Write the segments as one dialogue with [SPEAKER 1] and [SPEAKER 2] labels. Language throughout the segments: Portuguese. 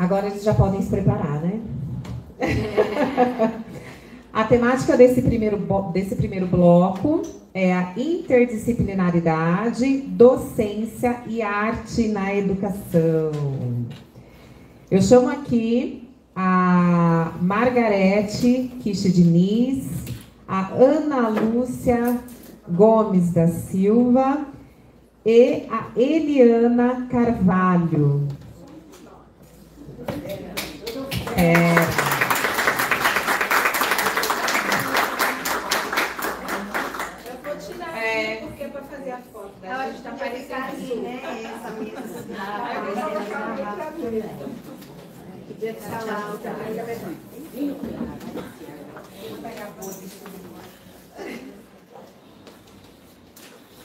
[SPEAKER 1] Agora eles já podem se preparar, né? A temática desse primeiro bloco é a interdisciplinaridade, docência e arte na educação. Eu chamo aqui a Margarete Kishi Diniz, a Ana Lúcia Gomes da Silva e a Eliana Carvalho.
[SPEAKER 2] Porque é para fazer a foto.
[SPEAKER 3] Ela está parecendo ali, né? Essa mesa. Podia estar lá também. Vou pegar a foto.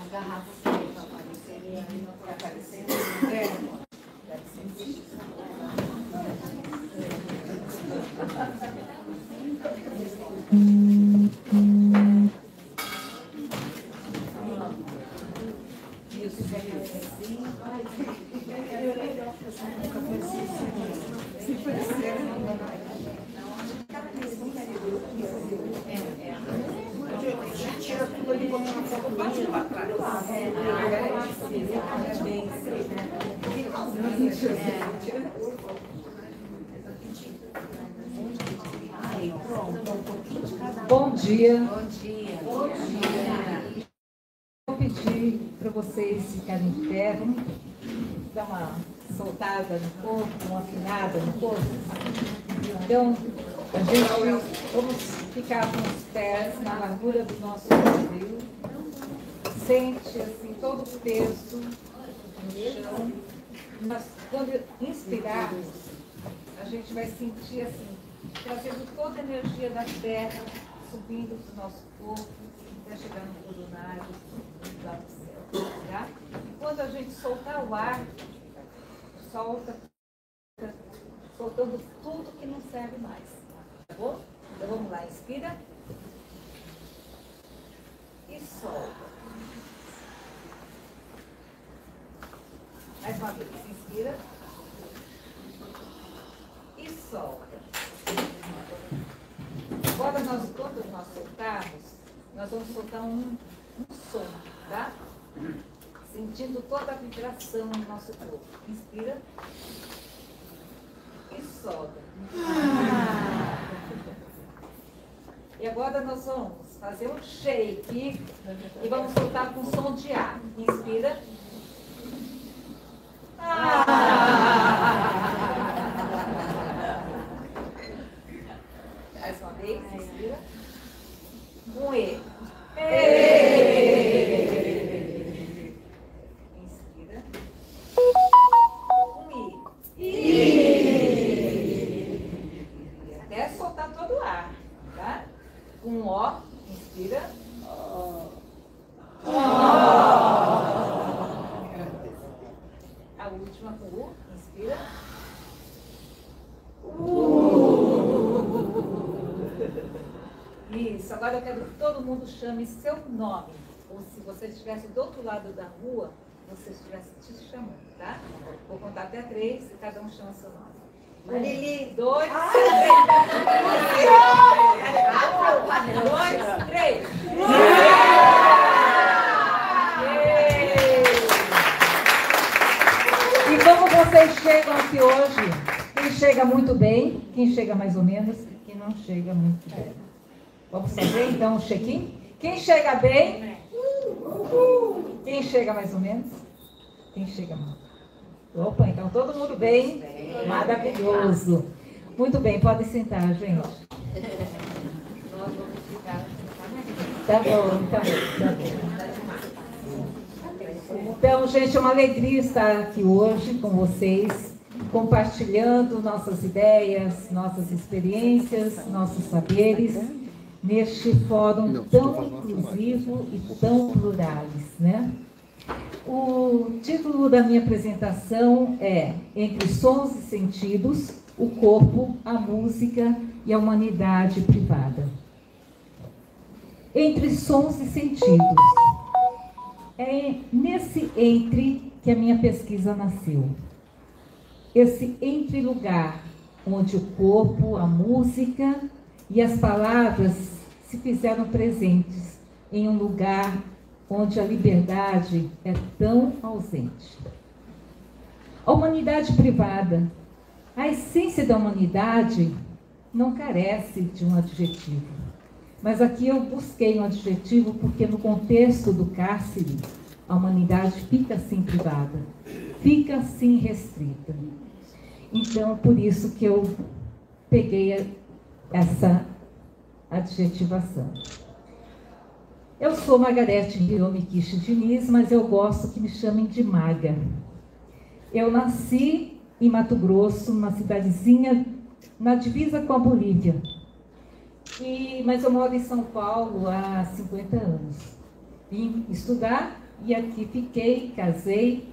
[SPEAKER 3] As garrafas para aparecerem ali, não está aparecendo.
[SPEAKER 1] Bom dia.
[SPEAKER 3] Bom dia.
[SPEAKER 1] Bom dia. Vou pedir para vocês ficarem de pé, vamos dar uma soltada no corpo, uma afinada no corpo. Então, vamos ficar com os pés na largura do nosso quadril. Sente assim todo o peso no chão. Mas quando inspirarmos, a gente vai sentir assim, trazendo toda a energia da terra, subindo para o nosso corpo, até chegar no coronário, lá do céu. Tá? E quando a gente soltar o ar, soltando tudo que não serve mais. Tá bom? Então vamos lá, inspira. E solta. Mais uma vez, inspira. E solta. Agora, quando nós soltarmos, nós vamos soltar um som, tá? Sentindo toda a vibração no nosso corpo. Inspira. E solta. E agora nós vamos fazer um shake e vamos soltar com som de ar. Inspira. Mais uma vez, inspira. Um E. Inspira. Um I. Até soltar todo o ar, tá? Um O. Inspira. A última com U. Inspira. Isso, agora eu quero que todo mundo chame seu nome. Ou se você estivesse do outro lado da rua, você estivesse te chamando, tá? Vou contar até 3 e cada um chama seu nome. 1, 2, 3. E como vocês chegam aqui hoje, quem chega muito bem, quem chega mais ou menos, quem não chega muito bem. Vamos fazer então um check-in? Quem chega bem? Quem chega mais ou menos? Quem chega mal? Opa, então todo mundo bem? Maravilhoso. Muito bem, podem sentar, gente. Tá bom, tá bom. Então, gente, é uma alegria estar aqui hoje com vocês, compartilhando nossas ideias, nossas experiências, nossos saberes, neste fórum tão inclusivo e tão plurais, né? O título da minha apresentação é Entre Sons e Sentidos, o Corpo, a Música e a Humanidade Privada. Entre sons e sentidos. É nesse entre que a minha pesquisa nasceu. esse entre-lugar, onde o corpo, a música e as palavras se fizeram presentes em um lugar onde a liberdade é tão ausente. A humanidade privada, a essência da humanidade não carece de um adjetivo. Mas aqui eu busquei um adjetivo porque no contexto do cárcere, a humanidade fica assim privada, fica assim restrita. Então, por isso que eu peguei essa adjetivação. Eu sou Margarete Hiromi Kishi Diniz, mas eu gosto que me chamem de Maga. Eu nasci em Mato Grosso, numa cidadezinha na divisa com a Bolívia. Mas eu moro em São Paulo há 50 anos. Vim estudar e aqui fiquei, casei,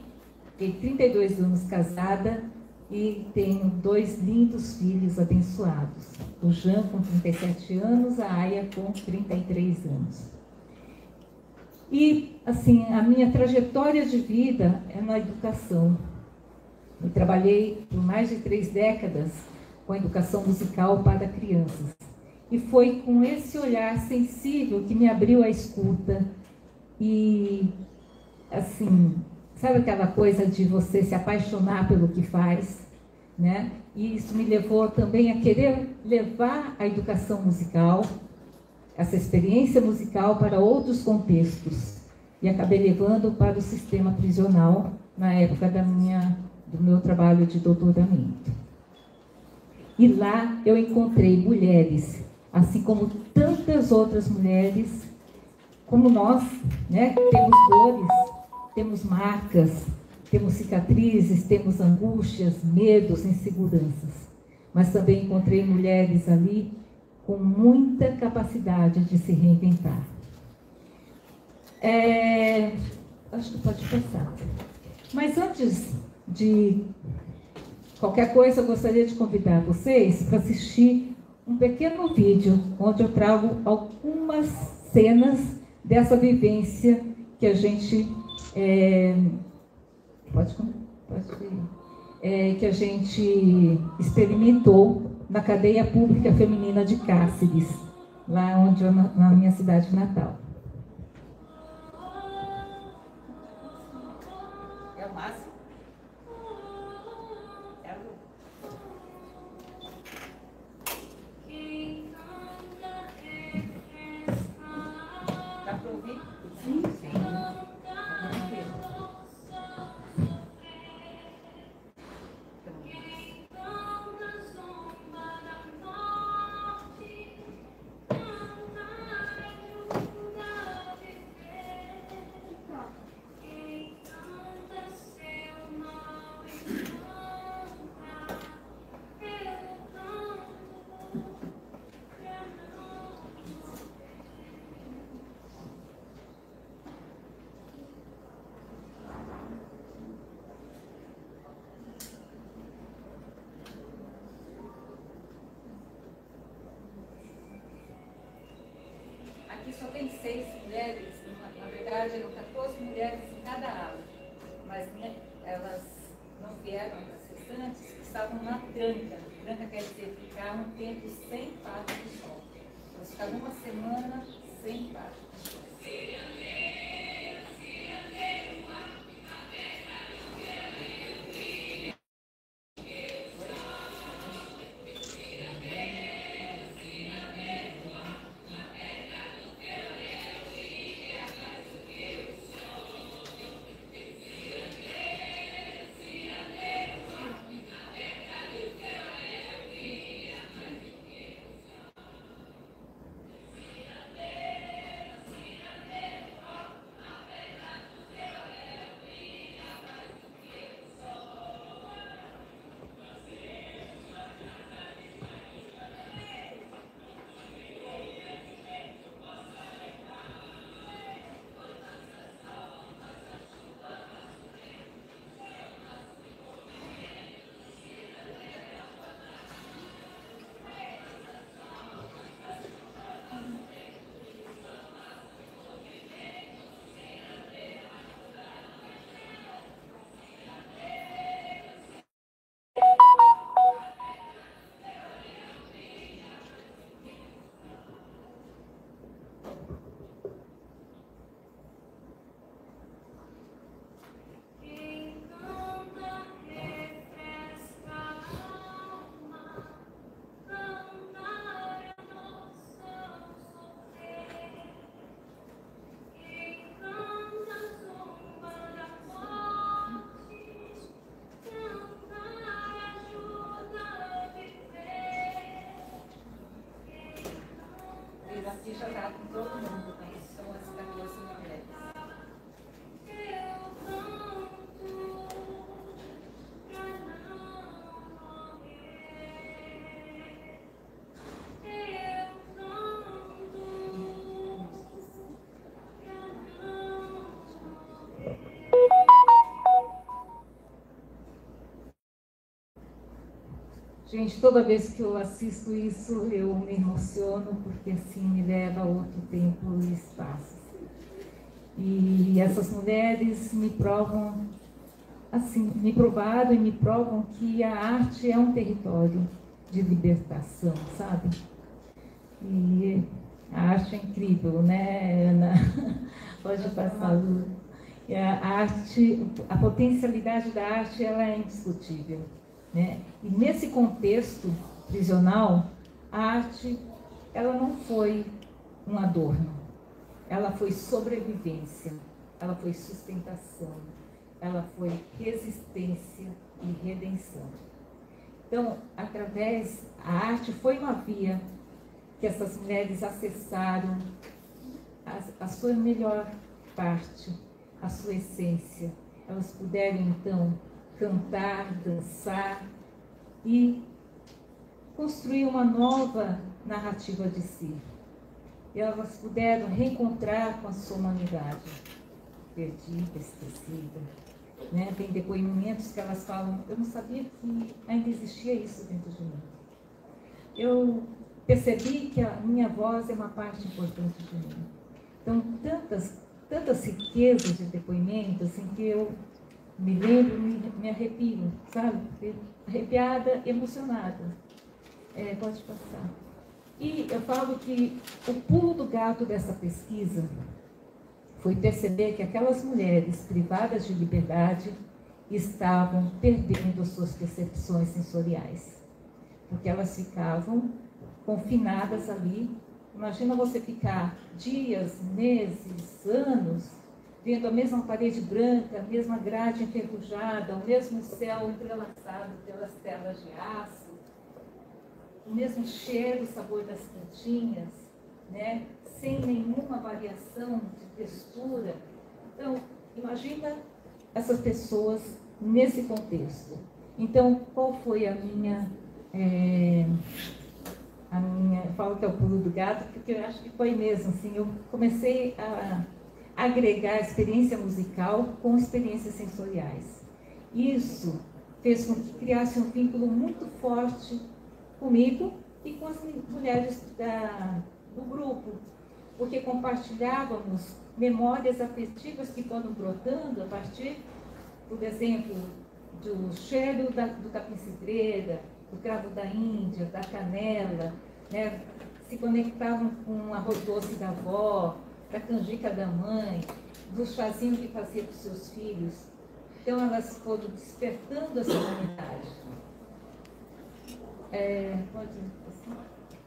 [SPEAKER 1] fiquei 32 anos casada e tenho 2 lindos filhos abençoados. O Jean com 37 anos, a Aya com 33 anos. E, assim, a minha trajetória de vida é na educação. Eu trabalhei por mais de 3 décadas com a educação musical para crianças. E foi com esse olhar sensível que me abriu a escuta. E, assim, sabe aquela coisa de você se apaixonar pelo que faz, né? E isso me levou também a querer levar a educação musical, essa experiência musical para outros contextos. E acabei levando para o sistema prisional na época do meu trabalho de doutoramento. E lá eu encontrei mulheres, assim como tantas outras mulheres, como nós, né? Temos dores, temos marcas, temos cicatrizes, temos angústias, medos, inseguranças. Mas também encontrei mulheres ali com muita capacidade de se reinventar. Acho que pode passar. Mas antes de qualquer coisa, eu gostaria de convidar vocês para assistir um pequeno vídeo onde eu trago algumas cenas dessa vivência que a gente que a gente experimentou na cadeia pública feminina de Cáceres, lá onde na minha cidade natal. É o máximo? É o... Dá para ouvir? Sim, sim. Aqui só tem 6 mulheres, na verdade eram 14 mulheres em cada ala, mas elas não vieram das restantes, estavam na tranca. Tranca quer dizer ficar um tempo sem parte do sol. Elas ficaram uma semana sem parte do sol. com todo mundo, quem são as 14 mulheres. Gente, toda vez que eu assisto isso, eu me emociono, porque assim me leva a outro tempo e espaço. E essas mulheres me provam, assim, me provaram e me provam que a arte é um território de libertação, sabe? E a arte é incrível, né, Ana? Pode passar, Lu. A arte, a potencialidade da arte, ela é indiscutível. Né? E nesse contexto prisional, a arte, ela não foi um adorno, ela foi sobrevivência, ela foi sustentação, ela foi resistência e redenção. Então, através, a arte foi uma via que essas mulheres acessaram a sua melhor parte, a sua essência. Elas puderam, então, cantar, dançar e construir uma nova narrativa de si. E elas puderam reencontrar com a sua humanidade, perdida, esquecida. Né? Tem depoimentos que elas falam, eu não sabia que ainda existia isso dentro de mim. Eu percebi que a minha voz é uma parte importante de mim. Então, tantas riquezas de depoimentos em que eu me lembro, me arrepio, sabe? Arrepiada, emocionada. Pode passar. E eu falo que o pulo do gato dessa pesquisa foi perceber que aquelas mulheres privadas de liberdade estavam perdendo suas percepções sensoriais. Porque elas ficavam confinadas ali. Imagina você ficar dias, meses, anos, vendo a mesma parede branca, a mesma grade enferrujada, o mesmo céu entrelaçado pelas telas de aço, o mesmo cheiro e sabor das cantinhas, né? Sem nenhuma variação de textura. Então, imagina essas pessoas nesse contexto. Então, qual foi a minha... eu falo que é o pulo do gato, porque eu acho que foi mesmo, assim, eu comecei a agregar experiência musical com experiências sensoriais. Isso fez com que criasse um vínculo muito forte comigo e com as mulheres do grupo, porque compartilhávamos memórias afetivas que foram brotando a partir, por exemplo, do cheiro do capim-cidreira, do cravo da Índia, da canela, né? Se conectavam com o arroz doce da avó, da canjica da mãe, do chazinho que fazia para os seus filhos. Então, elas foram despertando essa humanidade.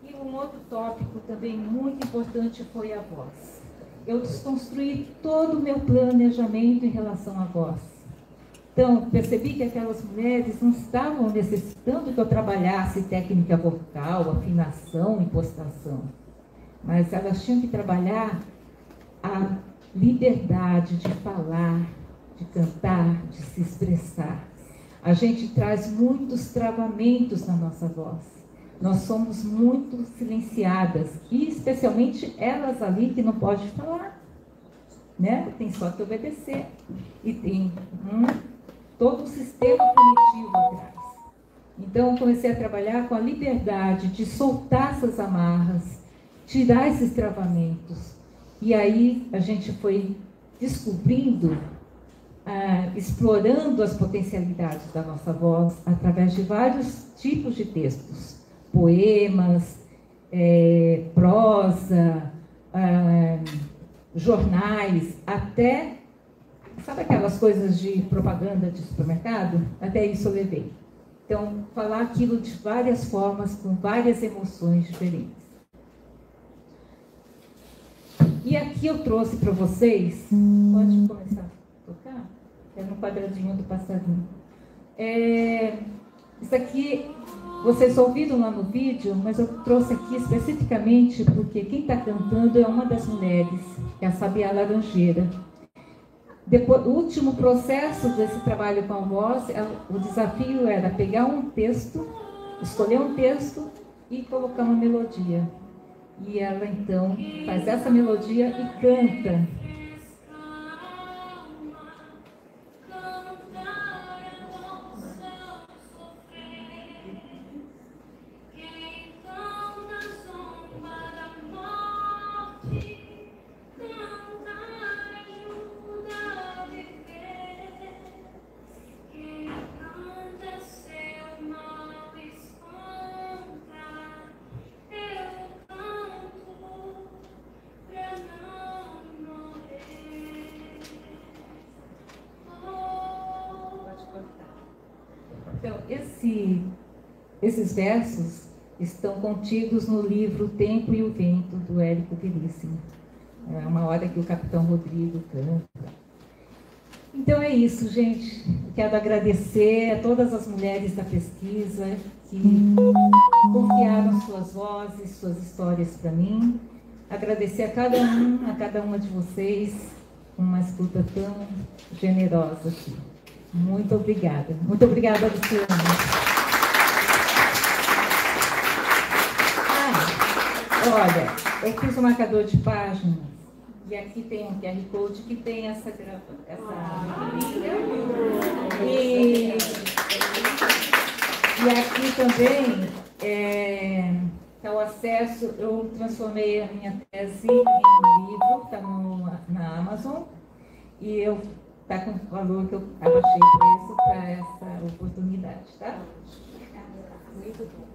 [SPEAKER 1] E um outro tópico também muito importante foi a voz. Eu desconstruí todo o meu planejamento em relação à voz. Então, percebi que aquelas mulheres não estavam necessitando que eu trabalhasse técnica vocal, afinação, impostação, mas elas tinham que trabalhar a liberdade de falar, de cantar, de se expressar. A gente traz muitos travamentos na nossa voz. Nós somos muito silenciadas, e especialmente elas ali que não podem falar, né? Tem só que obedecer. E tem todo um sistema punitivo atrás. Então, eu comecei a trabalhar com a liberdade de soltar essas amarras, tirar esses travamentos. E aí a gente foi descobrindo, explorando as potencialidades da nossa voz através de vários tipos de textos. Poemas, prosa, jornais, até, sabe aquelas coisas de propaganda de supermercado? Até isso eu levei. Então, falar aquilo de várias formas, com várias emoções diferentes. E aqui eu trouxe para vocês, pode começar a tocar? É no quadradinho do passarinho. Isso aqui Vocês ouviram lá no vídeo, mas eu trouxe aqui especificamente porque quem está cantando é uma das mulheres, que é a Sabiá Laranjeira. Depois, o último processo desse trabalho com a voz, o desafio era pegar um texto, escolher um texto e colocar uma melodia. E ela então faz essa melodia e canta. Então, esses versos estão contidos no livro O Tempo e o Vento, do Érico Veríssimo. É uma hora que o Capitão Rodrigo canta. Então é isso, gente. Quero agradecer a todas as mulheres da pesquisa que confiaram suas vozes, suas histórias para mim. Agradecer a cada uma de vocês, uma escuta tão generosa aqui. Muito obrigada. Muito obrigada, Luciana. Olha, eu fiz um marcador de páginas e aqui tem um QR Code que tem essa e aqui também está o acesso. Eu transformei a minha tese em livro, está na Amazon, e eu está com o valor que eu abaixei o preço para essa oportunidade, tá? Muito bom.